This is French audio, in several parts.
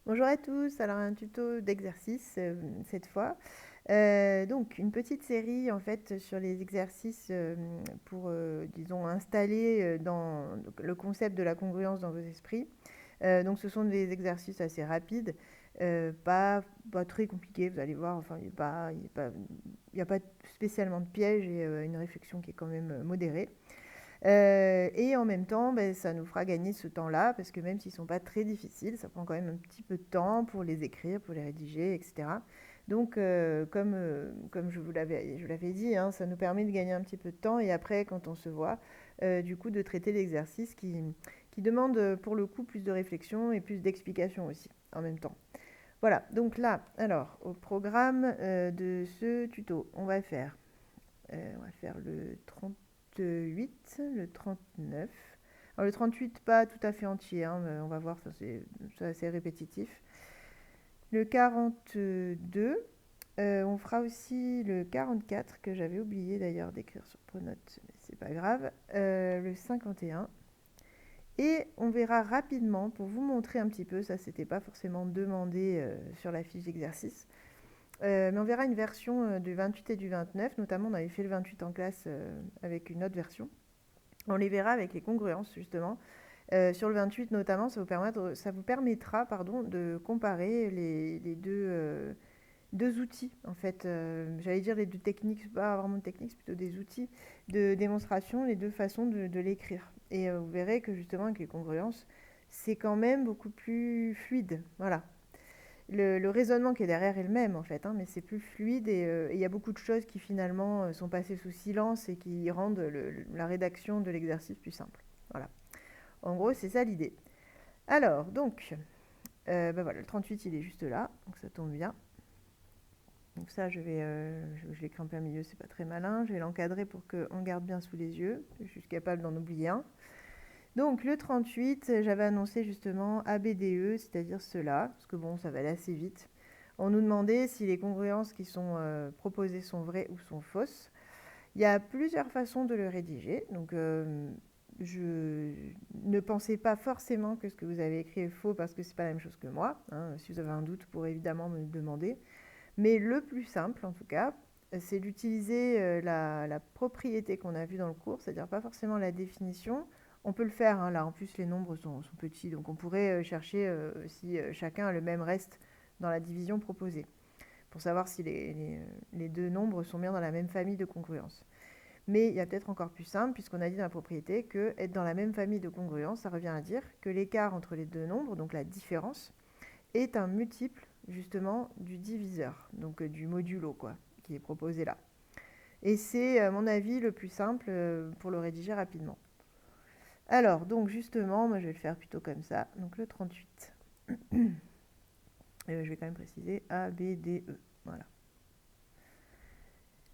Bonjour à tous, alors un tuto d'exercice cette fois. Donc une petite série en fait sur les exercices pour disons installer dans le concept de la congruence dans vos esprits. Donc ce sont des exercices assez rapides, pas très compliqués, vous allez voir, enfin il y a pas spécialement de piège et une réflexion qui est quand même modérée. Et en même temps, ben, ça nous fera gagner ce temps-là, parce que même s'ils ne sont pas très difficiles, ça prend quand même un petit peu de temps pour les écrire, pour les rédiger, etc. Donc, comme je l'avais dit, hein, ça nous permet de gagner un petit peu de temps, et après, quand on se voit, du coup, de traiter l'exercice qui demande, pour le coup, plus de réflexion et plus d'explication aussi, en même temps. Voilà, donc là, alors, au programme de ce tuto, on va faire le 38, le 39. Alors le 38, pas tout à fait entier, hein, mais on va voir, ça c'est assez répétitif. Le 42, on fera aussi le 44, que j'avais oublié d'ailleurs d'écrire sur Pronote, mais c'est pas grave. Le 51. Et on verra rapidement, pour vous montrer un petit peu, ça c'était pas forcément demandé sur la fiche d'exercice, mais on verra une version du 28 et du 29, notamment on avait fait le 28 en classe avec une autre version. On les verra avec les congruences justement. Sur le 28 notamment, ça vous permettra pardon, de comparer les deux outils en fait. J'allais dire les deux techniques, pas vraiment de techniques, c'est plutôt des outils de démonstration, les deux façons de l'écrire. Et vous verrez que justement avec les congruences, c'est quand même beaucoup plus fluide. Voilà, le raisonnement qui est derrière est le même en fait, hein, mais c'est plus fluide et il y a beaucoup de choses qui finalement sont passées sous silence et qui rendent la rédaction de l'exercice plus simple. Voilà. En gros, c'est ça l'idée. Alors, donc, ben voilà, le 38 il est juste là, donc ça tombe bien. Donc ça, je l'écris en plein milieu, c'est pas très malin. Je vais l'encadrer pour qu'on garde bien sous les yeux. Je suis capable d'en oublier un. Donc le 38, j'avais annoncé justement ABDE, c'est-à-dire cela, parce que bon, ça va aller assez vite. On nous demandait si les congruences qui sont proposées sont vraies ou sont fausses. Il y a plusieurs façons de le rédiger, donc je ne pensez pas forcément que ce que vous avez écrit est faux parce que c'est pas la même chose que moi, hein. Si vous avez un doute, vous pourrez évidemment me le demander. Mais le plus simple, en tout cas, c'est d'utiliser la propriété qu'on a vue dans le cours, c'est-à-dire pas forcément la définition. On peut le faire, hein, là en plus les nombres sont petits, donc on pourrait chercher si chacun a le même reste dans la division proposée, pour savoir si les deux nombres sont bien dans la même famille de congruence. Mais il y a peut-être encore plus simple, puisqu'on a dit dans la propriété que être dans la même famille de congruence, ça revient à dire que l'écart entre les deux nombres, donc la différence, est un multiple justement du diviseur, donc du modulo quoi, qui est proposé là. Et c'est à mon avis le plus simple pour le rédiger rapidement. Alors donc justement, moi je vais le faire plutôt comme ça, donc le 38. Je vais quand même préciser A, B, D, E. Voilà.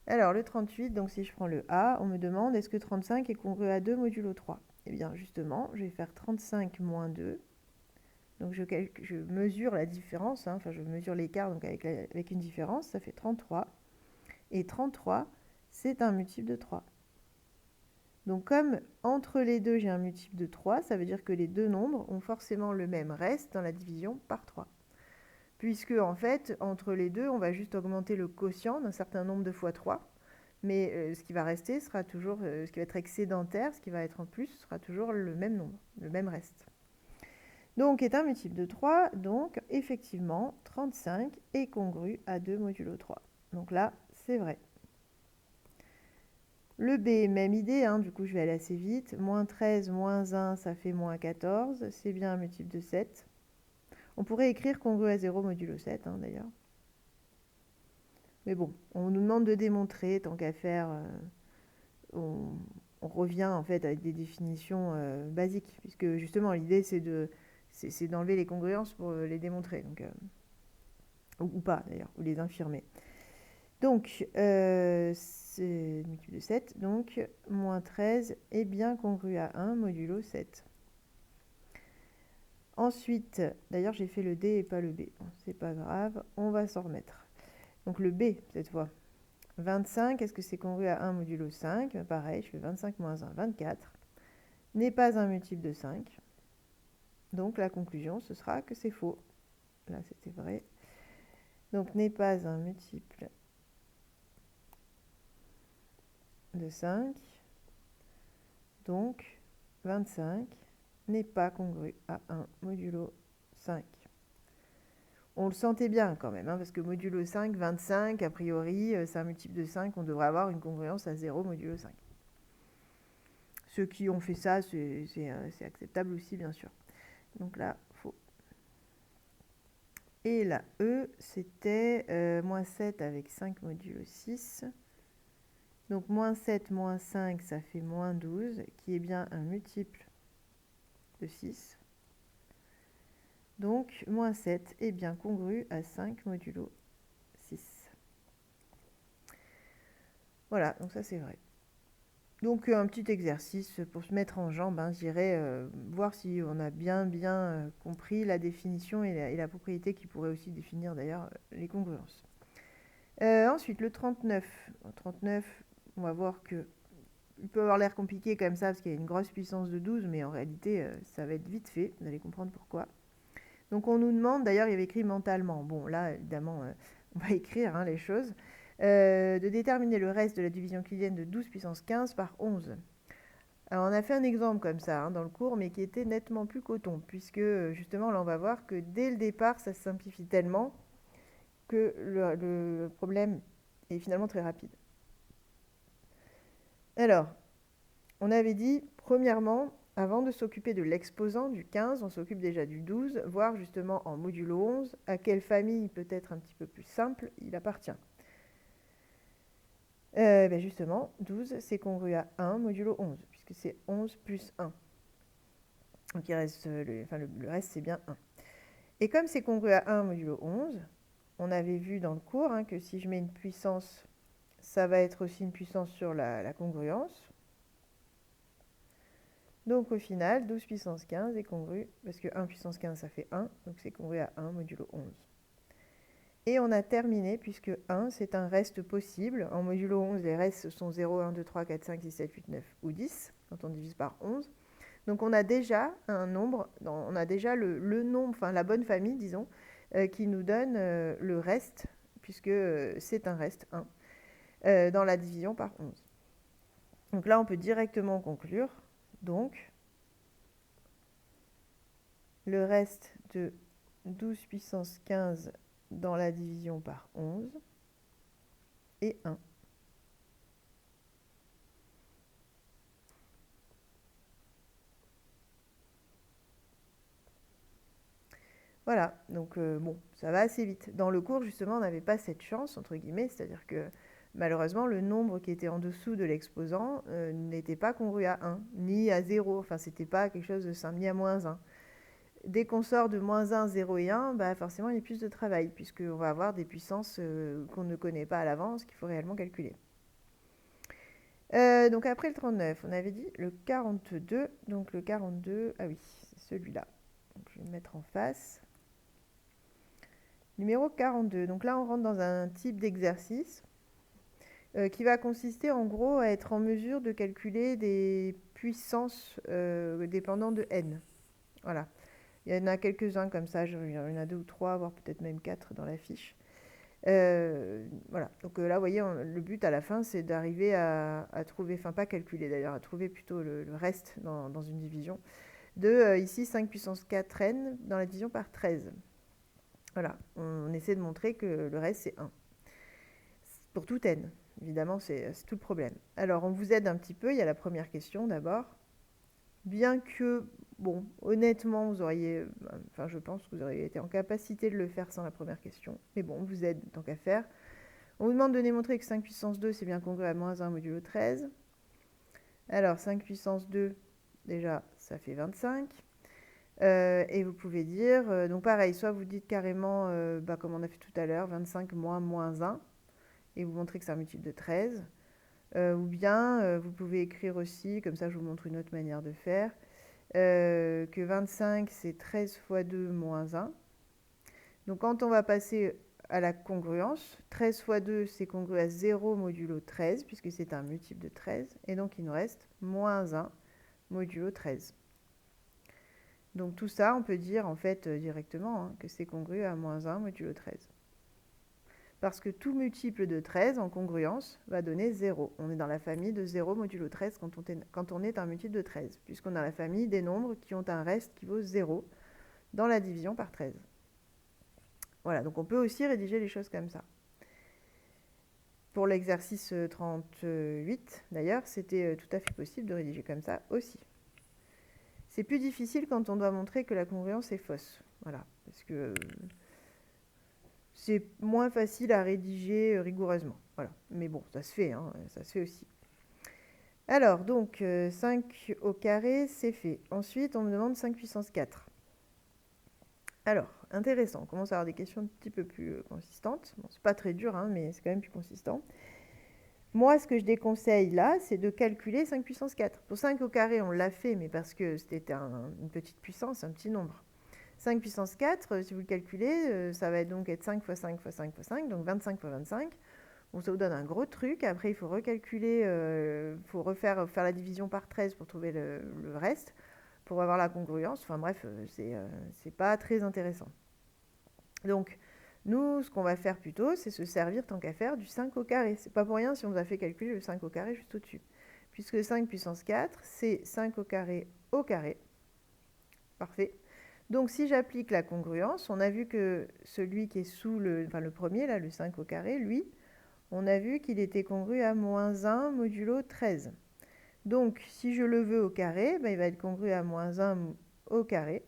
Alors le 38, donc si je prends le A, on me demande est-ce que 35 est congru à 2 modulo 3. Eh bien justement, je vais faire 35 moins 2. Donc je mesure la différence, hein, enfin je mesure l'écart donc avec une différence, ça fait 33. Et 33, c'est un multiple de 3. Donc comme entre les deux, j'ai un multiple de 3, ça veut dire que les deux nombres ont forcément le même reste dans la division par 3. Puisque en fait, entre les deux, on va juste augmenter le quotient d'un certain nombre de fois 3. Mais ce qui va rester sera toujours, ce qui va être excédentaire, ce qui va être en plus, sera toujours le même nombre, le même reste. Donc est un multiple de 3, donc effectivement 35 est congru à 2 modulo 3. Donc là, c'est vrai. Le B, même idée, hein, du coup je vais aller assez vite. Moins 13, moins 1, ça fait moins 14. C'est bien un multiple de 7. On pourrait écrire congru à 0 modulo 7, hein, d'ailleurs. Mais bon, on nous demande de démontrer, tant qu'à faire, on, on revient en fait avec des définitions basiques, puisque justement l'idée c'est d'enlever les congruences pour les démontrer, donc, ou pas d'ailleurs, ou les infirmer. Donc, c'est multiple de 7, donc moins 13 est bien congru à 1 modulo 7. Ensuite, d'ailleurs j'ai fait le D et pas le B, bon, c'est pas grave, on va s'en remettre. Donc le B cette fois. 25, est-ce que c'est congru à 1 modulo 5? Pareil, je fais 25 moins 1, 24. N'est pas un multiple de 5. Donc la conclusion, ce sera que c'est faux. là c'était vrai. Donc n'est pas un multiple de 5. Donc 25 n'est pas congru à 1 modulo 5. On le sentait bien quand même, hein, parce que modulo 5, 25, a priori, c'est un multiple de 5, on devrait avoir une congruence à 0 modulo 5. Ceux qui ont fait ça, c'est acceptable aussi, bien sûr. Donc là, faux. Et la E, c'était moins 7 avec 5 modulo 6. Donc moins 7, moins 5, ça fait moins 12, qui est bien un multiple de 6. Donc moins 7 est bien congru à 5 modulo 6. Voilà, donc ça c'est vrai. Donc un petit exercice pour se mettre en jambe, hein, je dirais, voir si on a bien compris la définition et la propriété qui pourrait aussi définir d'ailleurs les congruences. Ensuite, le 39. En 39, on va voir que il peut avoir l'air compliqué comme ça parce qu'il y a une grosse puissance de 12, mais en réalité, ça va être vite fait. Vous allez comprendre pourquoi. Donc on nous demande, d'ailleurs, il y avait écrit mentalement. Bon, là, évidemment, on va écrire hein, les choses. De déterminer le reste de la division euclidienne de 12 puissance 15 par 11. Alors on a fait un exemple comme ça hein, dans le cours, mais qui était nettement plus coton, puisque justement là on va voir que dès le départ ça se simplifie tellement que le problème est finalement très rapide. Alors, on avait dit, premièrement, avant de s'occuper de l'exposant du 15, on s'occupe déjà du 12, voir justement en modulo 11 à quelle famille peut-être un petit peu plus simple il appartient. Ben justement, 12 c'est congru à 1 modulo 11, puisque c'est 11 plus 1. Donc il reste, le reste c'est bien 1. Et comme c'est congru à 1 modulo 11, on avait vu dans le cours hein, que si je mets une puissance, ça va être aussi une puissance sur la congruence. Donc au final, 12 puissance 15 est congru, parce que 1 puissance 15 ça fait 1, donc c'est congru à 1 modulo 11. Et on a terminé, puisque 1 c'est un reste possible. En modulo 11, les restes sont 0, 1, 2, 3, 4, 5, 6, 7, 8, 9 ou 10, quand on divise par 11. Donc on a déjà un nombre, on a déjà le nombre, enfin la bonne famille, disons, qui nous donne le reste, puisque c'est un reste 1, dans la division par 11. Donc là, on peut directement conclure. Donc, le reste de 12 puissance 15 dans la division par 11 est 1. Voilà, donc bon, ça va assez vite. Dans le cours, justement, on n'avait pas cette chance, entre guillemets, c'est-à-dire que malheureusement, le nombre qui était en dessous de l'exposant n'était pas congru à 1, ni à 0, enfin, c'était pas quelque chose de simple, ni à moins 1. Dès qu'on sort de moins 1, 0 et 1, bah forcément, il y a plus de travail, puisqu'on va avoir des puissances qu'on ne connaît pas à l'avance, qu'il faut réellement calculer. Donc après le 39, on avait dit le 42. Donc le 42, ah oui, c'est celui-là. Donc je vais le mettre en face. Numéro 42. Donc là, on rentre dans un type d'exercice qui va consister en gros à être en mesure de calculer des puissances dépendant de n. Voilà. Il y en a quelques-uns comme ça, il y en a 2 ou 3, voire peut-être même 4 dans la fiche. Voilà, donc là, vous voyez, le but à la fin, c'est d'arriver à trouver, enfin pas calculer d'ailleurs, à trouver plutôt le reste dans une division, de ici 5 puissance 4n dans la division par 13. Voilà, on essaie de montrer que le reste, c'est 1. Pour tout n, évidemment, c'est tout le problème. Alors, on vous aide un petit peu, il y a la première question d'abord. Bien que, bon, honnêtement, vous auriez, enfin je pense que vous auriez été en capacité de le faire sans la première question, mais bon, on vous aide tant qu'à faire. On vous demande de démontrer que 5 puissance 2, c'est bien congru à moins 1 modulo 13. Alors, 5 puissance 2, déjà, ça fait 25. Et vous pouvez dire, donc pareil, soit vous dites carrément, comme on a fait tout à l'heure, 25 moins moins 1, et vous montrez que c'est un multiple de 13. Ou bien, vous pouvez écrire aussi, comme ça je vous montre une autre manière de faire, que 25, c'est 13 fois 2 moins 1. Donc quand on va passer à la congruence, 13 fois 2, c'est congru à 0 modulo 13, puisque c'est un multiple de 13. Et donc il nous reste moins 1 modulo 13. Donc tout ça, on peut dire en fait directement hein, que c'est congru à moins 1 modulo 13. Parce que tout multiple de 13 en congruence va donner 0. On est dans la famille de 0 modulo 13 quand on est un multiple de 13, puisqu'on a la famille des nombres qui ont un reste qui vaut 0 dans la division par 13. Voilà, donc on peut aussi rédiger les choses comme ça. Pour l'exercice 38, d'ailleurs, c'était tout à fait possible de rédiger comme ça aussi. C'est plus difficile quand on doit montrer que la congruence est fausse. Voilà, parce que c'est moins facile à rédiger rigoureusement. Voilà, mais bon, ça se fait, hein, ça se fait aussi. Alors, donc, 5 au carré, c'est fait. Ensuite, on me demande 5 puissance 4. Alors, intéressant, on commence à avoir des questions un petit peu plus consistantes. Bon, c'est pas très dur, hein, mais c'est quand même plus consistant. Moi, ce que je déconseille là, c'est de calculer 5 puissance 4. Pour 5 au carré, on l'a fait, mais parce que c'était une petite puissance, un petit nombre. 5 puissance 4, si vous le calculez, ça va donc être 5 fois 5 fois 5 fois 5, donc 25 fois 25. Bon, ça vous donne un gros truc. Après, il faut recalculer, il faut faire la division par 13 pour trouver le reste, pour avoir la congruence. Enfin bref, c'est pas très intéressant. Donc, nous, ce qu'on va faire plutôt, c'est se servir, tant qu'à faire, du 5 au carré. C'est pas pour rien si on nous a fait calculer le 5 au carré juste au-dessus. Puisque 5 puissance 4, c'est 5 au carré au carré. Parfait. Donc, si j'applique la congruence, on a vu que celui qui est sous le premier, là, le 5 au carré, lui, on a vu qu'il était congru à moins 1 modulo 13. Donc, si je le veux au carré, ben, il va être congru à moins 1 au carré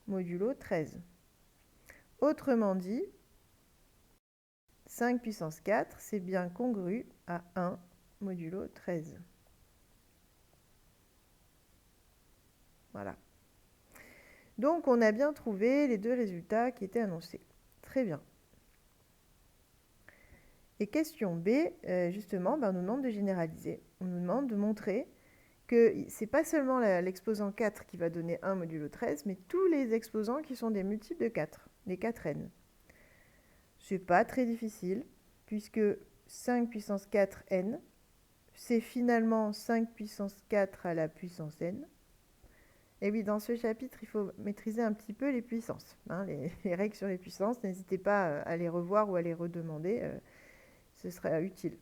modulo 13. Autrement dit, 5 puissance 4, c'est bien congru à 1 modulo 13. Voilà. Donc, on a bien trouvé les deux résultats qui étaient annoncés. Très bien. Et question B, justement, on nous demande de généraliser. On nous demande de montrer que ce n'est pas seulement l'exposant 4 qui va donner 1 modulo 13, mais tous les exposants qui sont des multiples de 4, les 4n. Ce n'est pas très difficile, puisque 5 puissance 4n, c'est finalement 5 puissance 4 à la puissance n. Et oui, dans ce chapitre, il faut maîtriser un petit peu les puissances, hein, les règles sur les puissances. N'hésitez pas à les revoir ou à les redemander, ce serait utile.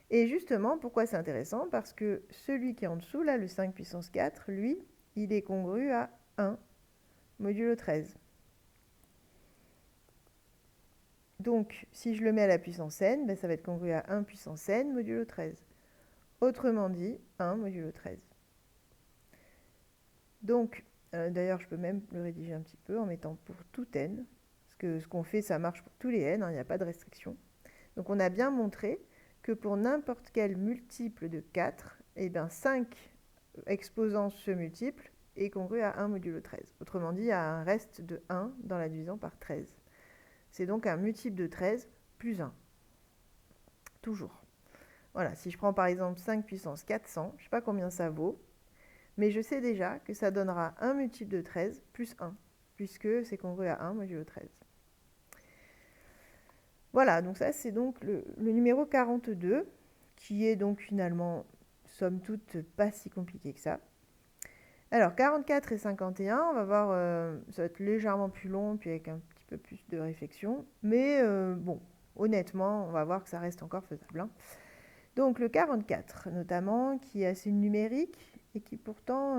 Et justement, pourquoi c'est intéressant? Parce que celui qui est en dessous, là, le 5 puissance 4, lui, il est congru à 1 modulo 13. Donc, si je le mets à la puissance n, ben, ça va être congru à 1 puissance n modulo 13. Autrement dit, 1 modulo 13. Donc, d'ailleurs, je peux même le rédiger un petit peu en mettant pour tout n, parce que ce qu'on fait, ça marche pour tous les n, hein, il n'y a pas de restriction. Donc, on a bien montré que pour n'importe quel multiple de 4, eh bien 5 exposant ce multiple est congru à 1 modulo 13. Autrement dit, il y a un reste de 1 dans la division par 13. C'est donc un multiple de 13 plus 1. Toujours. Voilà, si je prends par exemple 5 puissance 400, je ne sais pas combien ça vaut, mais je sais déjà que ça donnera un multiple de 13 plus 1, puisque c'est congru à 1 modulo 13. Voilà, donc ça c'est donc le numéro 42, qui est donc finalement, somme toute, pas si compliqué que ça. Alors 44 et 51, on va voir, ça va être légèrement plus long, puis avec un petit peu plus de réflexion, mais bon, honnêtement, on va voir que ça reste encore faisable, hein. Donc le 44 notamment, qui est assez numérique et qui pourtant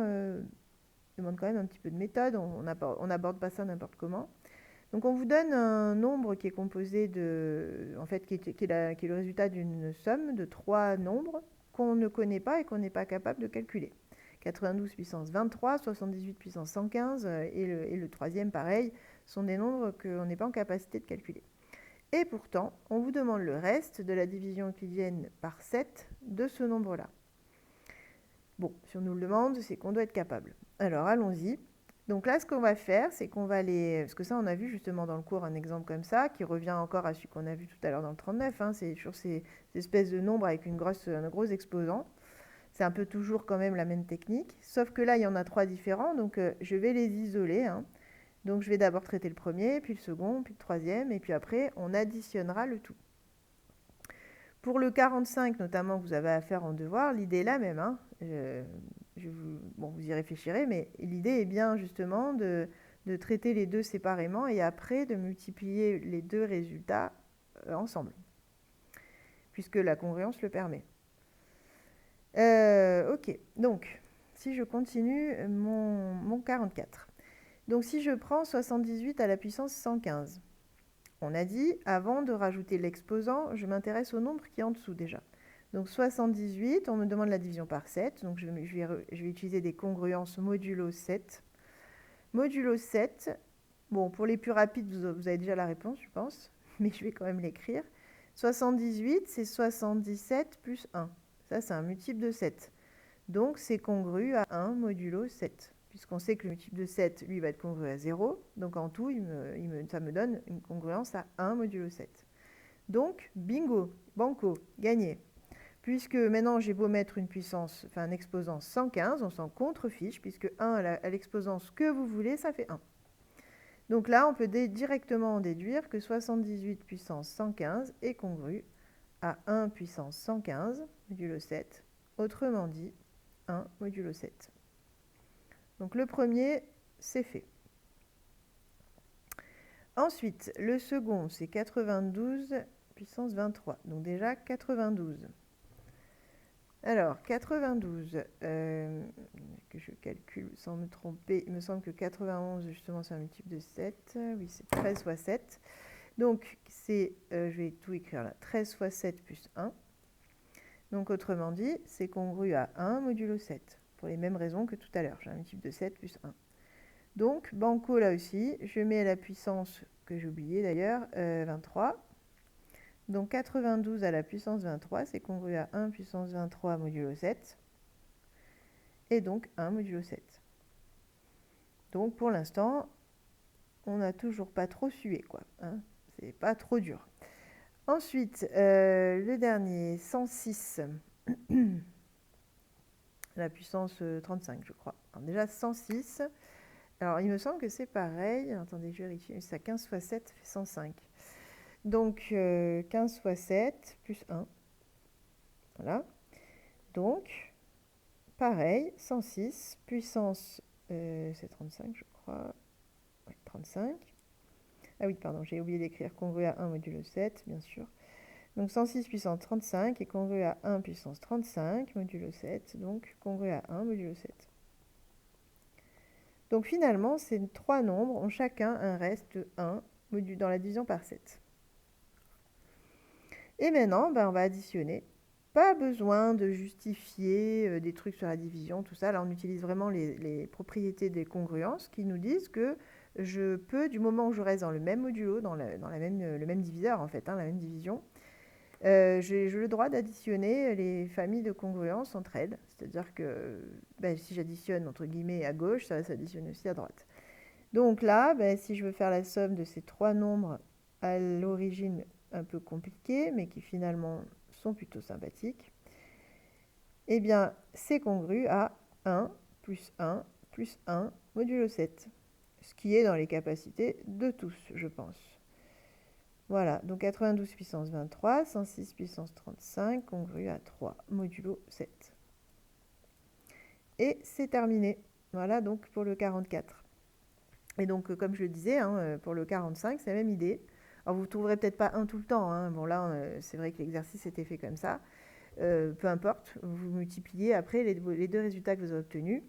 demande quand même un petit peu de méthode, on n'aborde pas ça n'importe comment. Donc on vous donne un nombre qui est composé de, en fait, qui est le résultat d'une somme de 3 nombres qu'on ne connaît pas et qu'on n'est pas capable de calculer. 92 puissance 23, 78 puissance 115 et le troisième pareil, sont des nombres qu'on n'est pas en capacité de calculer. Et pourtant, on vous demande le reste de la division euclidienne par 7 de ce nombre-là. Bon, si on nous le demande, c'est qu'on doit être capable. Alors allons-y. Donc là, ce qu'on va faire, c'est qu'on va aller... Parce que ça, on a vu justement dans le cours un exemple comme ça, qui revient encore à celui qu'on a vu tout à l'heure dans le 39. Hein, c'est toujours ces espèces de nombres avec un gros exposant. C'est un peu toujours quand même la même technique. Sauf que là, il y en a 3 différents, donc je vais les isoler. Hein. Donc je vais d'abord traiter le premier, puis le second, puis le troisième, et puis après, on additionnera le tout. Pour le 45, notamment, que vous avez à faire en devoir, l'idée est la même. Hein. bon, vous y réfléchirez, mais l'idée est bien justement de traiter les deux séparément et après de multiplier les deux résultats ensemble, puisque la congruence le permet. Ok, donc si je continue mon 44. Donc si je prends 78 à la puissance 115, on a dit, avant de rajouter l'exposant, je m'intéresse au nombre qui est en dessous déjà. Donc 78, on me demande la division par 7, donc je vais utiliser des congruences modulo 7. Modulo 7, bon, pour les plus rapides, vous avez déjà la réponse, je pense, mais je vais quand même l'écrire. 78, c'est 77 plus 1. Ça, c'est un multiple de 7. Donc, c'est congru à 1 modulo 7. Puisqu'on sait que le multiple de 7, lui, va être congru à 0. Donc, en tout, ça me donne une congruence à 1 modulo 7. Donc, bingo, banco, gagné. Puisque maintenant, j'ai beau mettre une puissance, enfin un exposant 115, on s'en contrefiche, puisque 1 à l'exposance que vous voulez, ça fait 1. Donc là, on peut directement en déduire que 78 puissance 115 est congru à 1 puissance 115 modulo 7, autrement dit 1 modulo 7. Donc le premier, c'est fait. Ensuite, le second, c'est 92 puissance 23. Donc déjà 92. Alors, 92, que je calcule sans me tromper, il me semble que 91, justement, c'est un multiple de 7. Oui, c'est 13 fois 7. Donc, je vais tout écrire là, 13 fois 7 plus 1. Donc, autrement dit, c'est congru à 1 modulo 7, pour les mêmes raisons que tout à l'heure. J'ai un multiple de 7 plus 1. Donc, banco là aussi, je mets la puissance, que j'ai oublié d'ailleurs, 23. Donc 92 à la puissance 23, c'est congru à 1 puissance 23 modulo 7, et donc 1 modulo 7. Donc pour l'instant, on n'a toujours pas trop sué, quoi. Hein, c'est pas trop dur. Ensuite, le dernier, 106, la puissance 35, je crois. Alors déjà 106, alors il me semble que c'est pareil. Attendez, je vérifie. Ça 15 fois 7 fait 105. Donc 15 fois 7 plus 1. Voilà. Donc, pareil, 106, puissance, c'est 35, je crois. Ouais, 35. Ah oui, pardon, j'ai oublié d'écrire congru à 1 modulo 7, bien sûr. Donc 106 puissance 35 est congru à 1 puissance 35 modulo 7, donc congru à 1 modulo 7. Donc finalement, ces trois nombres ont chacun un reste de 1 dans la division par 7. Et maintenant, on va additionner. Pas besoin de justifier des trucs sur la division, tout ça. Là, on utilise vraiment les propriétés des congruences qui nous disent que je peux, du moment où je reste dans le même modulo, dans le même diviseur en fait, hein, la même division, j'ai le droit d'additionner les familles de congruences entre elles. C'est-à-dire que si j'additionne entre guillemets à gauche, ça va s'additionner aussi à droite. Donc là, si je veux faire la somme de ces trois nombres à l'origine un peu compliqués, mais qui finalement sont plutôt sympathiques, eh bien, c'est congru à 1 plus 1 plus 1 modulo 7, ce qui est dans les capacités de tous, je pense. Voilà, donc 92 puissance 23, 106 puissance 35, congru à 3 modulo 7. Et c'est terminé. Voilà donc pour le 44. Et donc, comme je le disais, hein, pour le 45, c'est la même idée. Alors, vous ne trouverez peut-être pas 1 tout le temps. Hein. Bon, là, c'est vrai que l'exercice était fait comme ça. Peu importe, vous multipliez après les deux résultats que vous avez obtenus,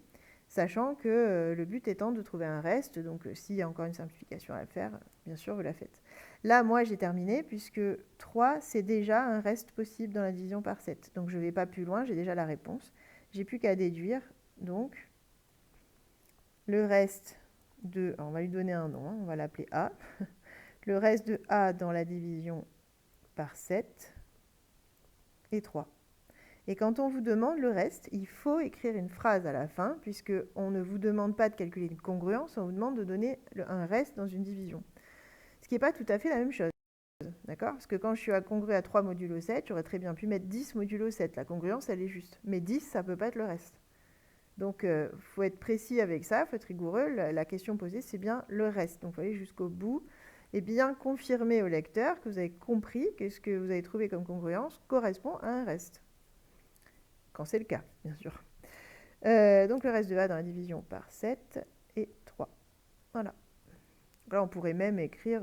sachant que le but étant de trouver un reste. Donc, s'il y a encore une simplification à faire, bien sûr, vous la faites. Là, moi, j'ai terminé puisque 3, c'est déjà un reste possible dans la division par 7. Donc, je ne vais pas plus loin, j'ai déjà la réponse. J'ai plus qu'à déduire. Donc, le reste de... Alors, on va lui donner un nom, hein, on va l'appeler A. Le reste de A dans la division par 7 est 3. Et quand on vous demande le reste, il faut écrire une phrase à la fin, puisqu'on ne vous demande pas de calculer une congruence, on vous demande de donner un reste dans une division. Ce qui n'est pas tout à fait la même chose. D'accord? Parce que quand je suis à congru à 3 modulo 7, j'aurais très bien pu mettre 10 modulo 7. La congruence, elle est juste. Mais 10, ça ne peut pas être le reste. Donc, il faut être précis avec ça, il faut être rigoureux. La question posée, c'est bien le reste. Donc, il faut aller jusqu'au bout et bien confirmer au lecteur que vous avez compris que ce que vous avez trouvé comme congruence correspond à un reste. Quand c'est le cas, bien sûr. Donc le reste de A dans la division par 7 et 3. Voilà. Là, on pourrait même écrire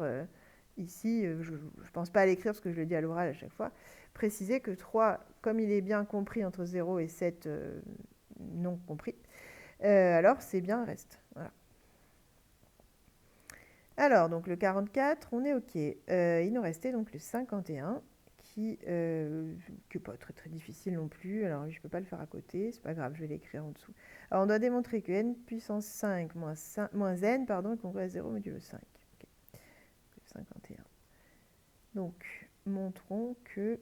ici, je ne pense pas à l'écrire parce que je le dis à l'oral à chaque fois, préciser que 3, comme il est bien compris entre 0 et 7 non compris, alors c'est bien reste. Voilà. Alors, donc le 44, on est OK. Il nous restait donc le 51, qui n'est pas très très difficile non plus. Alors, je ne peux pas le faire à côté, c'est pas grave, je vais l'écrire en dessous. Alors, on doit démontrer que n puissance 5 moins n, pardon, est congrue à 0 modulo 5. Okay. 51. Donc, montrons que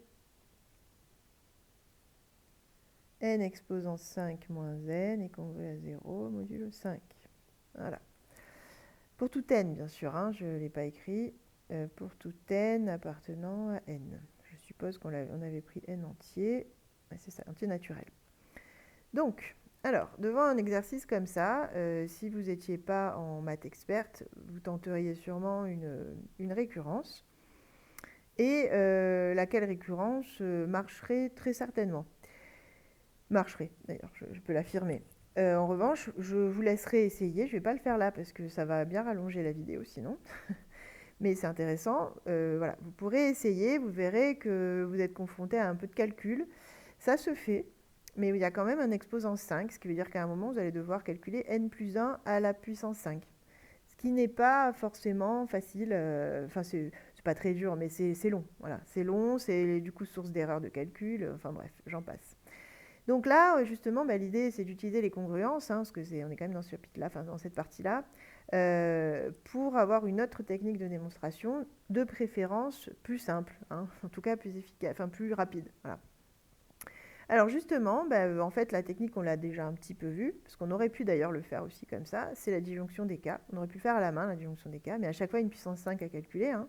n exposant 5 moins n est congrue à 0 modulo 5. Voilà. Pour tout n, bien sûr, hein, je ne l'ai pas écrit. Pour tout n appartenant à n. Je suppose qu'on avait pris n entier. C'est ça, entier naturel. Donc, alors, devant un exercice comme ça, si vous n'étiez pas en maths experte, vous tenteriez sûrement une récurrence. Et laquelle récurrence marcherait très certainement. Marcherait, d'ailleurs, je peux l'affirmer. En revanche, je vous laisserai essayer. Je ne vais pas le faire là parce que ça va bien rallonger la vidéo sinon. Mais c'est intéressant. Voilà, vous pourrez essayer. Vous verrez que vous êtes confronté à un peu de calcul. Ça se fait, mais il y a quand même un exposant 5, ce qui veut dire qu'à un moment, vous allez devoir calculer n plus 1 à la puissance 5. Ce qui n'est pas forcément facile. Enfin, c'est pas très dur, mais c'est long. Voilà, c'est long, c'est du coup source d'erreur de calcul. Enfin bref, j'en passe. Donc là, justement, l'idée, c'est d'utiliser les congruences, hein, parce que on est quand même dans ce chapitre-là, enfin dans cette partie-là, pour avoir une autre technique de démonstration, de préférence plus simple, hein, en tout cas plus efficace, enfin plus rapide. Voilà. Alors justement, en fait, la technique, on l'a déjà un petit peu vue, parce qu'on aurait pu d'ailleurs le faire aussi comme ça, c'est la disjonction des cas. On aurait pu le faire à la main, la disjonction des cas, mais à chaque fois une puissance 5 à calculer, hein.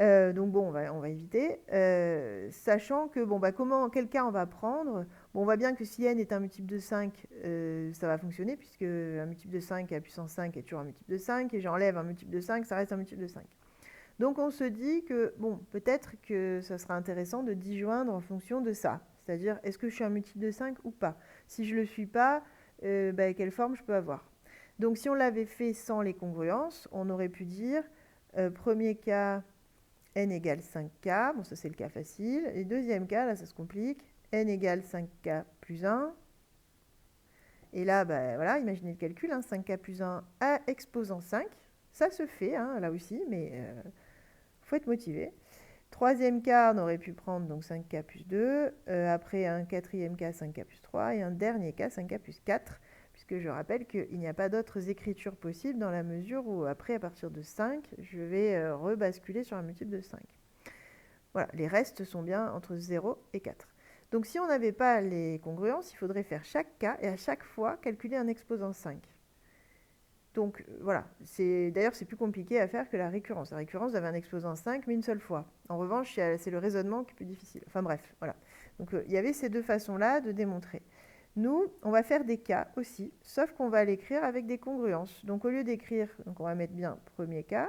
Donc bon, on va éviter. Sachant que, quel cas on va prendre? Bon, on voit bien que si n est un multiple de 5, ça va fonctionner, puisque un multiple de 5 à la puissance 5 est toujours un multiple de 5, et j'enlève un multiple de 5, ça reste un multiple de 5. Donc on se dit que, bon, peut-être que ça sera intéressant de disjoindre en fonction de ça. C'est-à-dire, est-ce que je suis un multiple de 5 ou pas? Si je ne le suis pas, quelle forme je peux avoir? Donc si on l'avait fait sans les congruences, on aurait pu dire, premier cas, n égale 5k, bon ça c'est le cas facile. Et deuxième cas, là ça se complique, n égale 5k plus 1. Et là, voilà, imaginez le calcul, hein, 5k plus 1 à exposant 5. Ça se fait, hein, là aussi, mais faut être motivé. Troisième cas, on aurait pu prendre donc 5k plus 2. Après un quatrième cas, 5k plus 3. Et un dernier cas, 5k plus 4. Puisque je rappelle qu'il n'y a pas d'autres écritures possibles dans la mesure où après, à partir de 5, je vais rebasculer sur un multiple de 5. Voilà, les restes sont bien entre 0 et 4. Donc si on n'avait pas les congruences, il faudrait faire chaque cas et à chaque fois calculer un exposant 5. Donc voilà, d'ailleurs c'est plus compliqué à faire que la récurrence. La récurrence, vous avez un exposant 5, mais une seule fois. En revanche, c'est le raisonnement qui est plus difficile. Enfin bref, voilà. Donc il y avait ces deux façons-là de démontrer. Nous, on va faire des cas aussi, sauf qu'on va l'écrire avec des congruences. Donc au lieu d'écrire, donc on va mettre bien premier cas.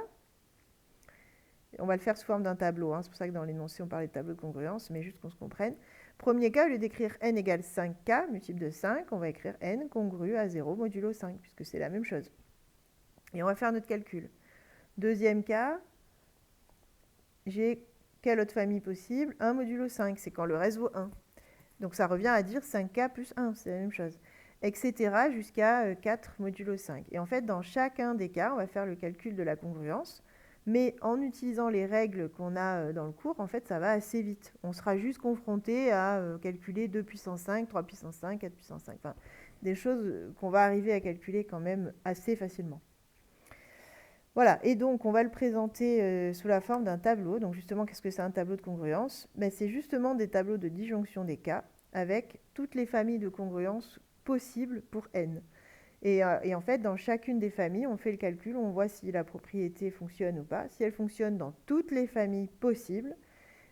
On va le faire sous forme d'un tableau, hein. C'est pour ça que dans l'énoncé on parlait de tableau de congruence, mais juste qu'on se comprenne. Premier cas, au lieu d'écrire n égale 5k, multiple de 5, on va écrire n congru à 0 modulo 5, puisque c'est la même chose. Et on va faire notre calcul. Deuxième cas, j'ai quelle autre famille possible? 1 modulo 5, c'est quand le reste vaut 1. Donc ça revient à dire 5k plus 1, c'est la même chose. Etc. jusqu'à 4 modulo 5. Et en fait, dans chacun des cas, on va faire le calcul de la congruence. Mais en utilisant les règles qu'on a dans le cours, en fait, ça va assez vite. On sera juste confronté à calculer 2 puissance 5, 3 puissance 5, 4 puissance 5. Enfin, des choses qu'on va arriver à calculer quand même assez facilement. Voilà, et donc on va le présenter sous la forme d'un tableau. Donc justement, qu'est-ce que c'est un tableau de congruence? C'est justement des tableaux de disjonction des cas avec toutes les familles de congruence possibles pour n. Et en fait, dans chacune des familles, on fait le calcul, on voit si la propriété fonctionne ou pas. Si elle fonctionne dans toutes les familles possibles,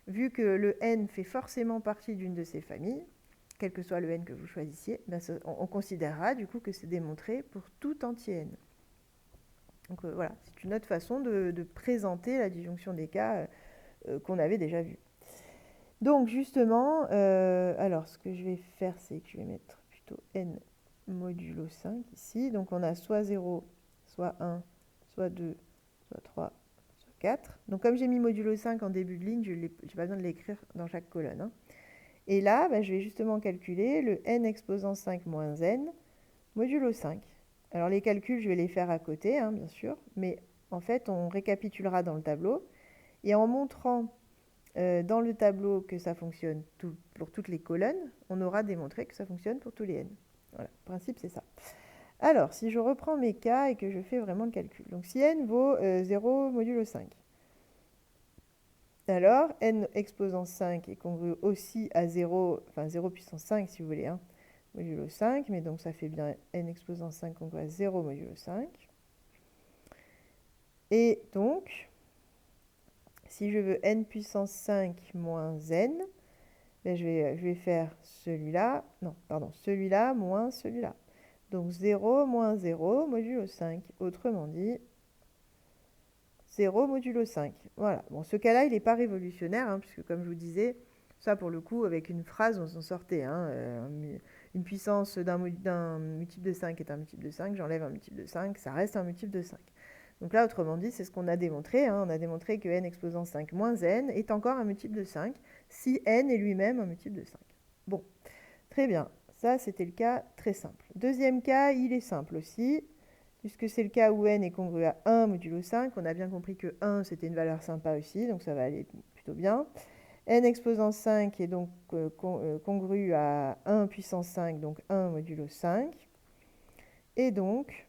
vu que le n fait forcément partie d'une de ces familles, quel que soit le n que vous choisissiez, on considérera du coup que c'est démontré pour tout entier n. Donc voilà, c'est une autre façon de présenter la disjonction des cas qu'on avait déjà vu. Donc justement, alors ce que je vais faire, c'est que je vais mettre plutôt n modulo 5 ici. Donc on a soit 0, soit 1, soit 2, soit 3, soit 4. Donc comme j'ai mis modulo 5 en début de ligne, je n'ai pas besoin de l'écrire dans chaque colonne, hein. Et là, je vais justement calculer le n exposant 5 moins n modulo 5. Alors les calculs, je vais les faire à côté, hein, bien sûr, mais en fait, on récapitulera dans le tableau. Et en montrant dans le tableau que ça fonctionne pour toutes les colonnes, on aura démontré que ça fonctionne pour tous les n. Voilà, le principe, c'est ça. Alors, si je reprends mes cas et que je fais vraiment le calcul. Donc, si n vaut 0 modulo 5, alors n exposant 5 est congru aussi à 0, enfin 0 puissance 5 si vous voulez, hein, modulo 5, mais donc ça fait bien n exposant 5 congru à 0 modulo 5. Et donc, si je veux n puissance 5 moins n, je vais faire celui-là, non, pardon, celui-là moins celui-là. Donc 0 moins 0 modulo 5, autrement dit 0 modulo 5. Voilà, bon, ce cas-là, il n'est pas révolutionnaire, hein, puisque comme je vous disais, ça pour le coup, avec une phrase, on s'en sortait, hein, une puissance d'un multiple de 5 est un multiple de 5, j'enlève un multiple de 5, ça reste un multiple de 5. Donc là, autrement dit, c'est ce qu'on a démontré, hein, on a démontré que n exposant 5 moins n est encore un multiple de 5, si n est lui-même un multiple de 5. Bon, très bien, ça c'était le cas très simple. Deuxième cas, il est simple aussi, puisque c'est le cas où n est congru à 1 modulo 5, on a bien compris que 1 c'était une valeur sympa aussi, donc ça va aller plutôt bien. N exposant 5 est donc congru à 1 puissance 5, donc 1 modulo 5. Et donc,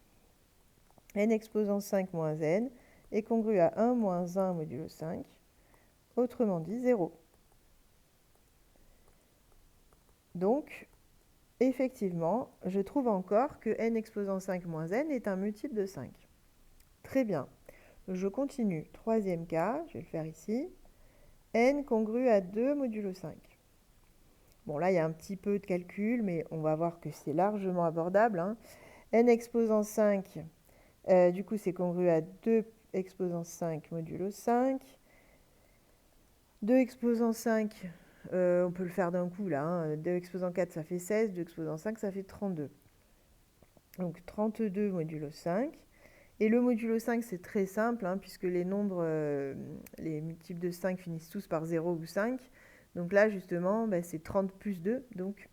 n exposant 5 moins n est congru à 1 moins 1 modulo 5, autrement dit 0. Donc, effectivement, je trouve encore que n exposant 5 moins n est un multiple de 5. Très bien. Je continue. Troisième cas, je vais le faire ici. N congru à 2 modulo 5. Bon, là, il y a un petit peu de calcul, mais on va voir que c'est largement abordable, hein. N exposant 5, du coup, c'est congru à 2 exposant 5 modulo 5. 2 exposant 5, on peut le faire d'un coup, là, hein. 2 exposant 4, ça fait 16. 2 exposant 5, ça fait 32. Donc, 32 modulo 5. Et le modulo 5, c'est très simple, hein, puisque les nombres, les multiples de 5 finissent tous par 0 ou 5. Donc là, justement, c'est 30 plus 2. Donc,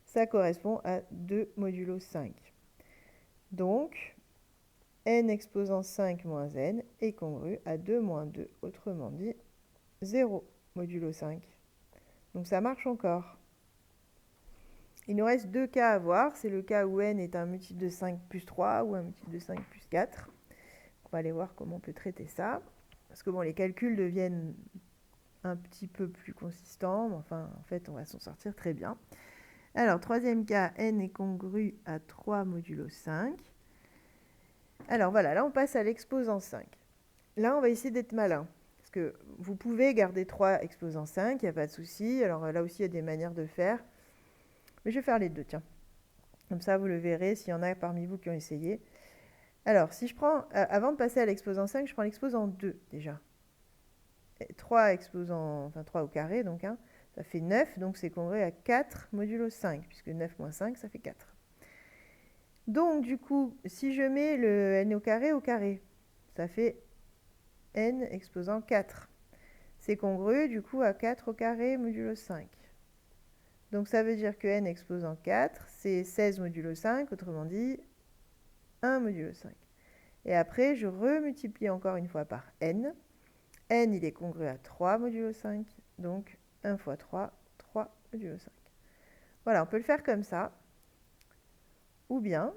ça correspond à 2 modulo 5. Donc, n exposant 5 moins n est congru à 2 moins 2. Autrement dit, 0 modulo 5. Donc, ça marche encore. Il nous reste deux cas à voir. C'est le cas où n est un multiple de 5 plus 3 ou un multiple de 5 plus 4. On va aller voir comment on peut traiter ça. Parce que bon, les calculs deviennent un petit peu plus consistants. Mais enfin, en fait, on va s'en sortir très bien. Alors, troisième cas, n est congru à 3 modulo 5. Alors voilà, là on passe à l'exposant 5. Là, on va essayer d'être malin. Parce que vous pouvez garder 3 exposant 5, il n'y a pas de souci. Alors là aussi, il y a des manières de faire. Mais je vais faire les deux, tiens. Comme ça, vous le verrez s'il y en a parmi vous qui ont essayé. Alors, si je prends, avant de passer à l'exposant 5, je prends l'exposant 2 déjà. 3 exposant, enfin 3 au carré, donc hein, ça fait 9, donc c'est congru à 4 modulo 5, puisque 9 moins 5, ça fait 4. Donc, du coup, si je mets le n au carré, ça fait n exposant 4. C'est congru, du coup, à 4 au carré modulo 5. Donc, ça veut dire que n exposant 4, c'est 16 modulo 5, autrement dit, 1 modulo 5. Et après, je remultiplie encore une fois par n. N, il est congru à 3 modulo 5, donc 1 fois 3, 3 modulo 5. Voilà, on peut le faire comme ça. Ou bien,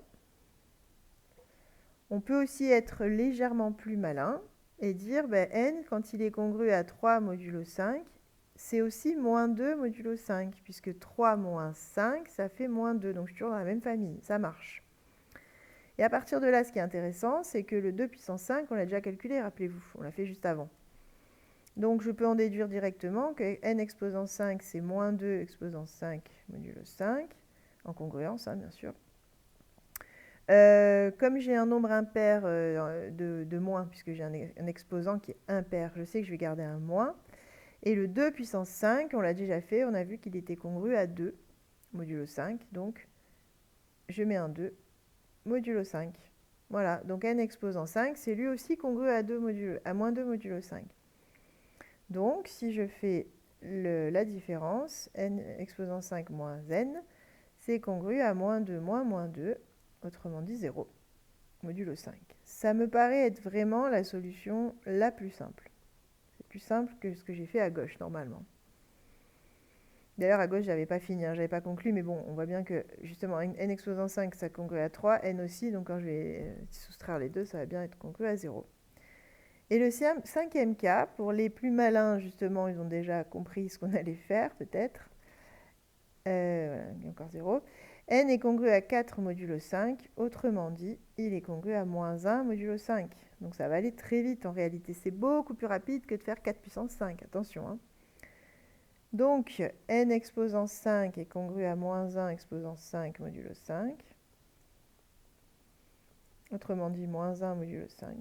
on peut aussi être légèrement plus malin et dire n, quand il est congru à 3 modulo 5, c'est aussi moins 2 modulo 5, puisque 3 moins 5, ça fait moins 2. Donc, je suis toujours dans la même famille. Ça marche. Et à partir de là, ce qui est intéressant, c'est que le 2 puissance 5, on l'a déjà calculé, rappelez-vous. On l'a fait juste avant. Donc, je peux en déduire directement que n exposant 5, c'est moins 2 exposant 5 modulo 5, en congruence, hein, bien sûr. Comme j'ai un nombre impair de moins, puisque j'ai un exposant qui est impair, je sais que je vais garder un moins. Et le 2 puissance 5, on l'a déjà fait, on a vu qu'il était congru à 2 modulo 5, donc je mets un 2 modulo 5. Voilà, donc n exposant 5, c'est lui aussi congru à moins 2 modulo 5. Donc, si je fais la différence, n exposant 5 moins n, c'est congru à moins 2 moins 2, autrement dit 0, modulo 5. Ça me paraît être vraiment la solution la plus simple. C'est plus simple que ce que j'ai fait à gauche, normalement. D'ailleurs, à gauche, j'avais pas fini, j'avais pas conclu, mais bon, on voit bien que justement, n exposant 5, ça congrue à 3, n aussi, donc quand je vais soustraire les deux, ça va bien être congru à 0. Et le cinquième cas, pour les plus malins, justement, ils ont déjà compris ce qu'on allait faire, peut-être. Voilà, il y a encore 0. N est congru à 4 modulo 5, autrement dit, il est congru à moins 1 modulo 5. Donc ça va aller très vite en réalité, c'est beaucoup plus rapide que de faire 4 puissance 5, attention, hein. Donc, n exposant 5 est congru à moins 1 exposant 5 modulo 5. Autrement dit, moins 1 modulo 5.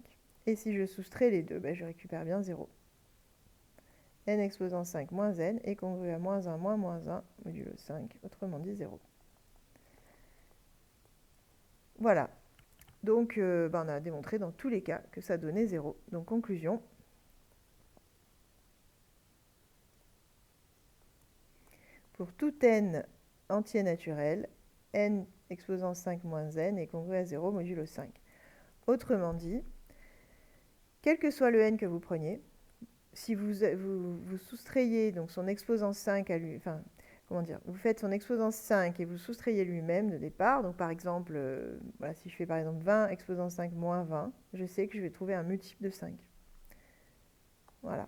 Et si je soustrais les deux, je récupère bien 0. N exposant 5 moins n est congru à moins 1 moins 1 modulo 5. Autrement dit, 0. Voilà. Donc, on a démontré dans tous les cas que ça donnait 0. Donc, conclusion. Pour tout n entier naturel, n exposant 5 moins n est congru à 0 modulo 5. Autrement dit, quel que soit le n que vous preniez, si vous soustrayez donc son exposant 5 à lui, enfin, comment dire, vous faites son exposant 5 et vous soustrayez lui-même de départ, donc par exemple, voilà, si je fais par exemple 20 exposant 5 moins 20, je sais que je vais trouver un multiple de 5. Voilà.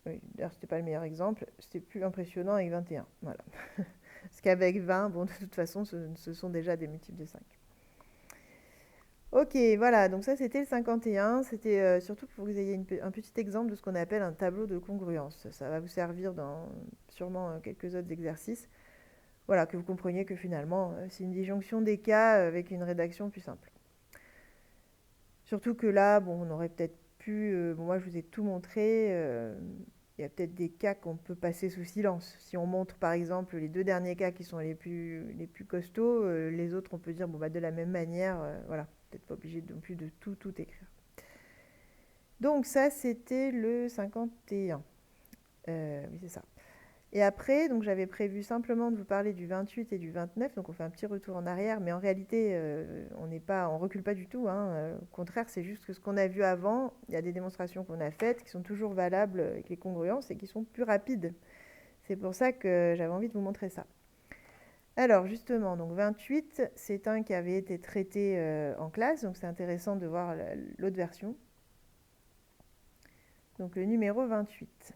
Oui, d'ailleurs, ce n'était pas le meilleur exemple, c'était plus impressionnant avec 21. Voilà. Parce qu'avec 20, bon, de toute façon, ce sont déjà des multiples de 5. Ok, voilà, donc ça c'était le 51. C'était surtout pour que vous ayez un petit exemple de ce qu'on appelle un tableau de congruence. Ça va vous servir dans sûrement quelques autres exercices. Voilà, que vous compreniez que finalement, c'est une disjonction des cas avec une rédaction plus simple. Surtout que là, bon, on aurait peut-être pu... bon, moi, je vous ai tout montré. Il y a peut-être des cas qu'on peut passer sous silence. Si on montre, par exemple, les deux derniers cas qui sont les plus costauds, les autres, on peut dire, bon, de la même manière, voilà. Peut-être pas obligé non plus de tout écrire. Donc ça, c'était le 51. Oui, c'est ça. Et après, donc j'avais prévu simplement de vous parler du 28 et du 29, donc on fait un petit retour en arrière, mais en réalité, on recule pas du tout, hein. Au contraire, c'est juste que ce qu'on a vu avant, il y a des démonstrations qu'on a faites qui sont toujours valables avec les congruences et qui sont plus rapides. C'est pour ça que j'avais envie de vous montrer ça. Alors justement, donc 28, c'est un qui avait été traité en classe, donc c'est intéressant de voir l'autre version. Donc le numéro 28.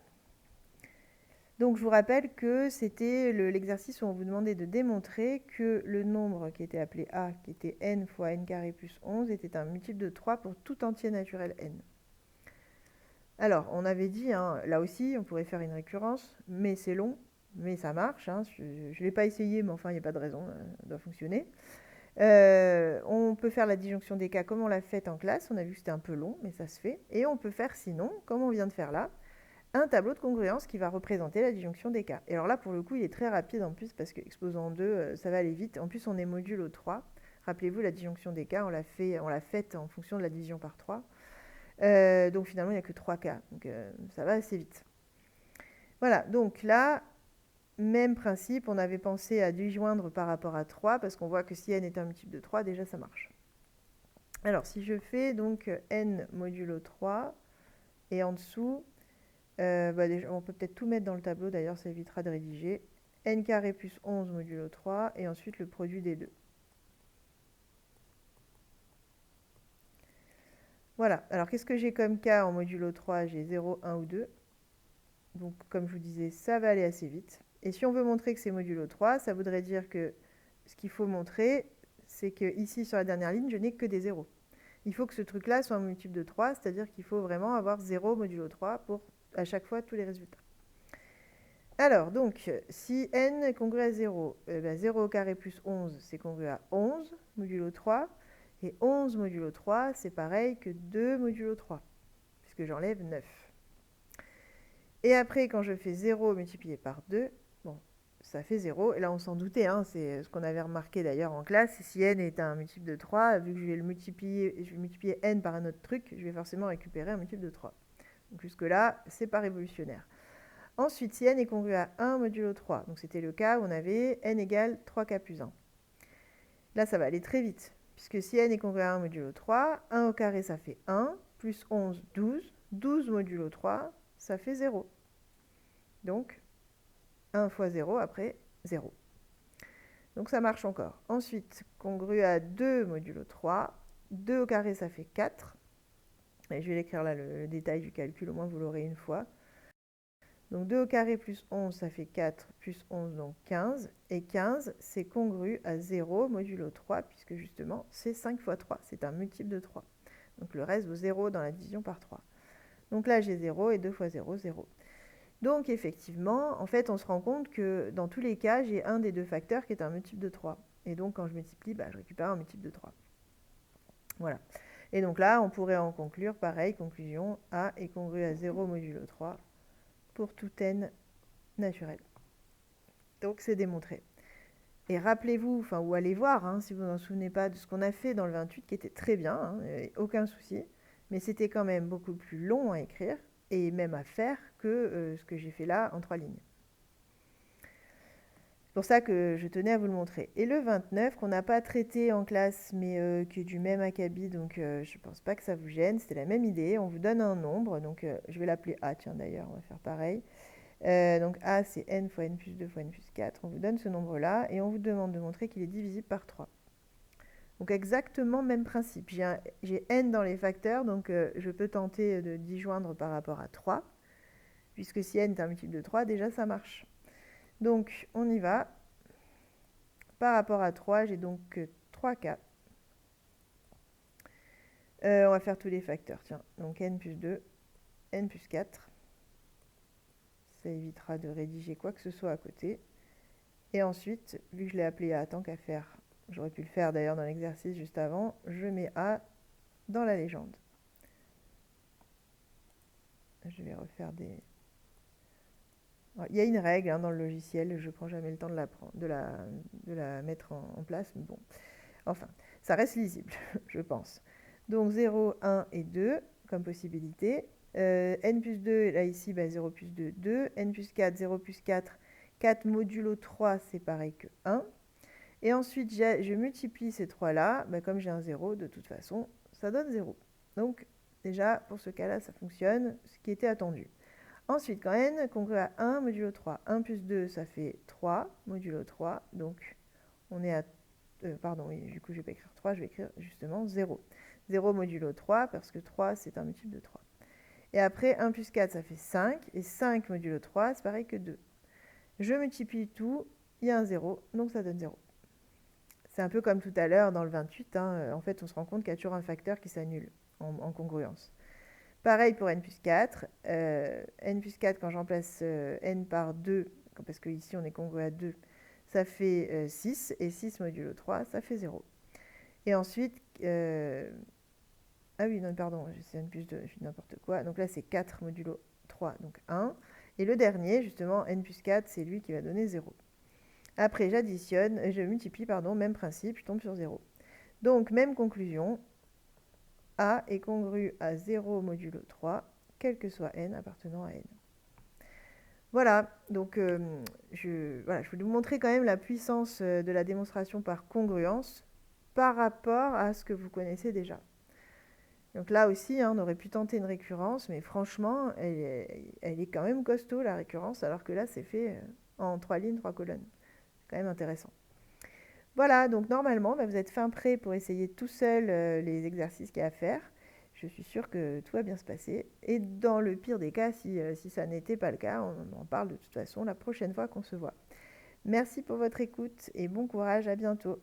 Donc je vous rappelle que c'était l'exercice où on vous demandait de démontrer que le nombre qui était appelé A, qui était n fois n carré plus 11, était un multiple de 3 pour tout entier naturel n. Alors, on avait dit, hein, là aussi, on pourrait faire une récurrence, mais c'est long, mais ça marche. Hein, je ne l'ai pas essayé, mais enfin, il n'y a pas de raison, ça doit fonctionner. On peut faire la disjonction des cas comme on l'a fait en classe. On a vu que c'était un peu long, mais ça se fait. Et on peut faire sinon, comme on vient de faire là, un tableau de congruence qui va représenter la disjonction des cas. Et alors là, pour le coup, il est très rapide en plus, parce que exposant 2, ça va aller vite. En plus, on est modulo 3. Rappelez-vous, la disjonction des cas, on l'a faite en fonction de la division par 3. Donc finalement, il n'y a que 3 cas. Donc ça va assez vite. Voilà, donc là, même principe, on avait pensé à disjoindre par rapport à 3, parce qu'on voit que si n est un multiple de 3, déjà ça marche. Alors, si je fais donc n modulo 3, et en dessous, déjà, on peut peut-être tout mettre dans le tableau, d'ailleurs ça évitera de rédiger. N carré plus 11 modulo 3, et ensuite le produit des deux. Voilà, alors qu'est-ce que j'ai comme cas en modulo 3? J'ai 0, 1 ou 2. Donc comme je vous disais, ça va aller assez vite. Et si on veut montrer que c'est modulo 3, ça voudrait dire que ce qu'il faut montrer, c'est que ici sur la dernière ligne, je n'ai que des zéros. Il faut que ce truc-là soit un multiple de 3, c'est-à-dire qu'il faut vraiment avoir 0 modulo 3 pour à chaque fois tous les résultats. Alors, donc, si n est congru à 0, 0 au carré plus 11, c'est congru à 11 modulo 3. Et 11 modulo 3, c'est pareil que 2 modulo 3, puisque j'enlève 9. Et après, quand je fais 0 multiplié par 2, bon, ça fait 0. Et là, on s'en doutait, hein, c'est ce qu'on avait remarqué d'ailleurs en classe. Si n est un multiple de 3, vu que je vais multiplier n par un autre truc, je vais forcément récupérer un multiple de 3. Donc jusque-là, c'est pas révolutionnaire. Ensuite, si n est congru à 1 modulo 3, donc c'était le cas où on avait n égale 3k plus 1. Là, ça va aller très vite, puisque si n est congru à 1 modulo 3, 1 au carré, ça fait 1, plus 11, 12. 12 modulo 3, ça fait 0. Donc, 1 fois 0, après 0. Donc ça marche encore. Ensuite, congru à 2 modulo 3, 2 au carré, ça fait 4. Et je vais l'écrire là, le détail du calcul, au moins vous l'aurez une fois. Donc 2 au carré plus 11, ça fait 4, plus 11, donc 15. Et 15, c'est congru à 0 modulo 3, puisque justement, c'est 5 fois 3. C'est un multiple de 3. Donc le reste vaut 0 dans la division par 3. Donc là, j'ai 0, et 2 fois 0, 0. Donc effectivement, en fait, on se rend compte que dans tous les cas, j'ai un des deux facteurs qui est un multiple de 3. Et donc quand je multiplie, je récupère un multiple de 3. Voilà. Et donc là, on pourrait en conclure, pareil, conclusion, A est congru à 0 modulo 3 pour tout n naturel. Donc c'est démontré. Et rappelez-vous, ou allez voir, hein, si vous n'en souvenez pas, de ce qu'on a fait dans le 28, qui était très bien, hein, aucun souci, mais c'était quand même beaucoup plus long à écrire, et même à faire, que ce que j'ai fait là en 3 lignes. C'est pour ça que je tenais à vous le montrer. Et le 29, qu'on n'a pas traité en classe, mais qui est du même acabit, donc je ne pense pas que ça vous gêne, c'était la même idée. On vous donne un nombre, donc je vais l'appeler A, tiens d'ailleurs, on va faire pareil. Donc A, c'est n fois n plus 2 fois n plus 4. On vous donne ce nombre-là, et on vous demande de montrer qu'il est divisible par 3. Donc exactement même principe. J'ai n dans les facteurs, donc je peux tenter d'y joindre par rapport à 3, puisque si n est un multiple de 3, déjà ça marche. Donc on y va. Par rapport à 3, j'ai donc 3k. On va faire tous les facteurs, tiens. Donc n plus 2, n plus 4. Ça évitera de rédiger quoi que ce soit à côté. Et ensuite, vu que je l'ai appelé A, tant qu'à faire, j'aurais pu le faire d'ailleurs dans l'exercice juste avant, je mets A dans la légende. Je vais refaire des... Il y a une règle dans le logiciel, je ne prends jamais le temps de la mettre en place, mais bon. Enfin, ça reste lisible, je pense. Donc 0, 1 et 2 comme possibilité. N plus 2, là ici, 0 plus 2, 2. N plus 4, 0 plus 4. 4 modulo 3, c'est pareil que 1. Et ensuite, je multiplie ces 3-là. Comme j'ai un 0, de toute façon, ça donne 0. Donc, déjà, pour ce cas-là, ça fonctionne, ce qui était attendu. Ensuite, quand n congru à 1 modulo 3, 1 plus 2, ça fait 3 modulo 3. Donc, on est à... pardon, oui, du coup, je ne vais pas écrire 3, je vais écrire justement 0. 0 modulo 3, parce que 3, c'est un multiple de 3. Et après, 1 plus 4, ça fait 5. Et 5 modulo 3, c'est pareil que 2. Je multiplie tout, il y a un 0, donc ça donne 0. C'est un peu comme tout à l'heure dans le 28. Hein, en fait, on se rend compte qu'il y a toujours un facteur qui s'annule en congruence. Pareil pour n plus 4. N plus 4, quand j'emplace n par 2, parce qu'ici on est congru à 2, ça fait 6. Et 6 modulo 3, ça fait 0. Et ensuite... ah oui, non, pardon, c'est n plus 2, je fais n'importe quoi. Donc là, c'est 4 modulo 3, donc 1. Et le dernier, justement, n plus 4, c'est lui qui va donner 0. Après, je multiplie, même principe, je tombe sur 0. Donc, même conclusion, A est congru à 0 modulo 3, quel que soit n appartenant à n. Voilà, donc je voulais vous montrer quand même la puissance de la démonstration par congruence par rapport à ce que vous connaissez déjà. Donc là aussi, on aurait pu tenter une récurrence, mais franchement, elle est quand même costaud, la récurrence, alors que là, c'est fait en 3 lignes, 3 colonnes. C'est quand même intéressant. Voilà, donc normalement, vous êtes fin prêt pour essayer tout seul les exercices qu'il y a à faire. Je suis sûre que tout va bien se passer. Et dans le pire des cas, si ça n'était pas le cas, on en parle de toute façon la prochaine fois qu'on se voit. Merci pour votre écoute et bon courage, à bientôt.